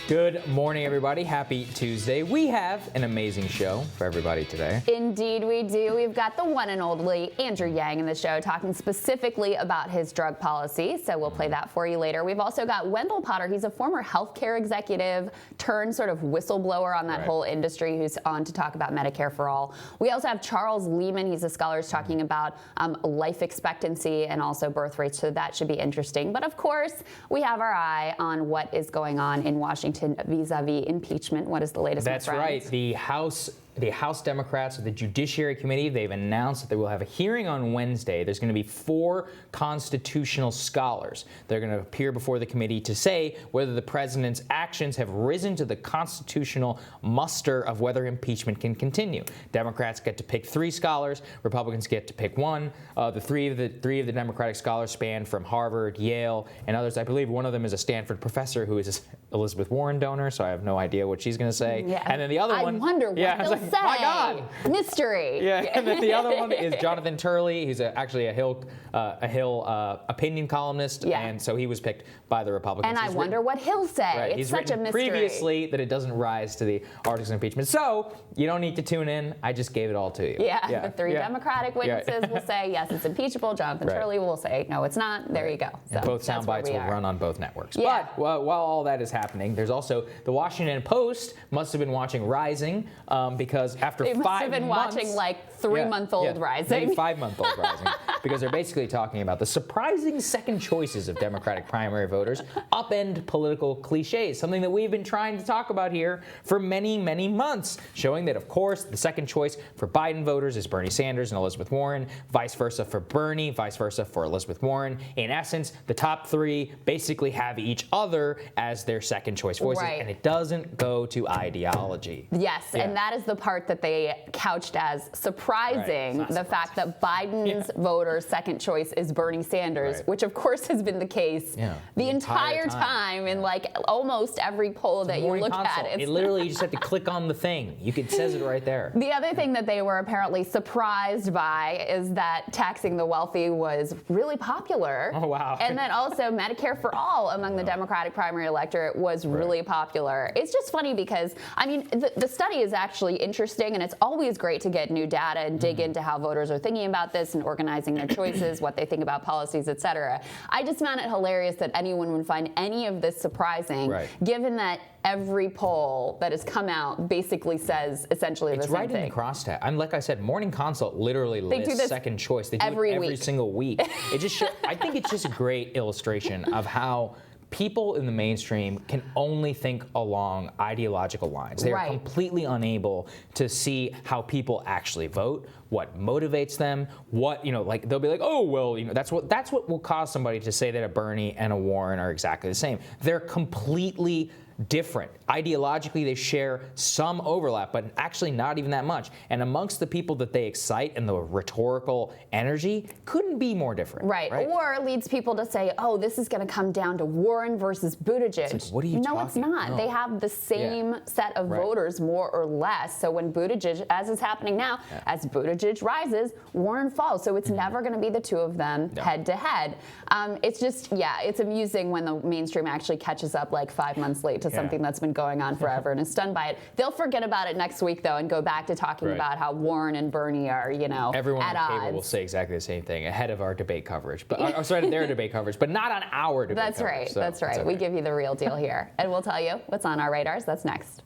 Good morning, everybody. Happy Tuesday. We have an amazing show for everybody today. Indeed we do. We've got the one and only Andrew Yang in the show talking specifically about his drug policy, so we'll play that for you later. We've also got Wendell Potter. He's a former healthcare executive turned sort of whistleblower on that whole industry who's on to talk about Medicare for all. We also have Charles Lehman. He's a scholar who's talking about life expectancy and also birth rates, so that should be interesting. But of course, we have our eye on what is going on in Washington vis-a-vis impeachment. What is the latest? That's right. The House Democrats of the Judiciary Committee, they've announced that they will have a hearing on Wednesday. There's going to be 4 constitutional scholars. They're going to appear before the committee to say whether the president's actions have risen to the constitutional muster of whether impeachment can continue. Democrats get to pick 3 scholars. Republicans get to pick 1. The three of the Democratic scholars span from Harvard, Yale, and others. I believe one of them is a Stanford professor who is Elizabeth Warren donor, so I have no idea what she's going to say. Yeah. And then the other one, I wonder what they'll say. My God! Mystery. Yeah, and then the other one is Jonathan Turley. He's actually a Hill opinion columnist, and so he was picked by the Republicans. And I wonder what he'll say. Right. It's such a mystery. Previously that it doesn't rise to the articles of impeachment. So you don't need to tune in. I just gave it all to you. Yeah. The 3 Democratic witnesses will say, yes, it's impeachable. Jonathan Turley will say, no, it's not. There you go. So and both sound bites will run on both networks. Yeah. But while all that is happening, there's also the Washington Post must have been watching Rising because after 5 months... They must have been watching like 3-month-old Rising. Maybe 5-month-old Rising. Because they're basically talking about the surprising second choices of Democratic primary voters upend political cliches, something that we've been trying to talk about here for many, many months, showing that, of course, the second choice for Biden voters is Bernie Sanders and Elizabeth Warren, vice versa for Bernie, vice versa for Elizabeth Warren. In essence, the top 3 basically have each other as their second choice voices, and it doesn't go to ideology. Yes, and that is the part that they couched as surprising, the fact that Biden's voters' second choice is Bernie Sanders, which of course has been the case the entire time in like almost every poll that you look at. It literally, you just have to click on the thing. It says it right there. The other thing that they were apparently surprised by is that taxing the wealthy was really popular. Oh, wow. And then also Medicare for all among the Democratic primary electorate was really popular. It's just funny because, I mean, the study is actually interesting, and it's always great to get new data and dig into how voters are thinking about this and organizing their choices, what they think about policies, et cetera. I just found it hilarious that anyone would find any of this surprising, given that every poll that has come out basically says essentially the same thing. It's right in the crosstab. I'm like I said, Morning Consult literally lists second choice. They do it every single week. It just I think it's just a great illustration of how people in the mainstream can only think along ideological lines. They are completely unable to see how people actually vote, what motivates them, what, like they'll be like, oh, well, that's what will cause somebody to say that a Bernie and a Warren are exactly the same. They're completely different. Ideologically, they share some overlap, but actually not even that much. And amongst the people that they excite and the rhetorical energy couldn't be more different. Right. Or leads people to say, oh, this is going to come down to Warren versus Buttigieg. It's like, what are you No, it's not. No. They have the same set of voters, more or less. So when Buttigieg, as is happening now, as Buttigieg rises, Warren falls. So it's never going to be the two of them head to head. It's just, it's amusing when the mainstream actually catches up like 5 months late to something that's been going on forever and is stunned by it. They'll forget about it next week, though, and go back to talking about how Warren and Bernie are, everyone at on odds. cable will say exactly the same thing ahead of our debate coverage, but sorry, their debate coverage, but not on our debate coverage. That's right. We give you the real deal here, and we'll tell you what's on our radars. That's next.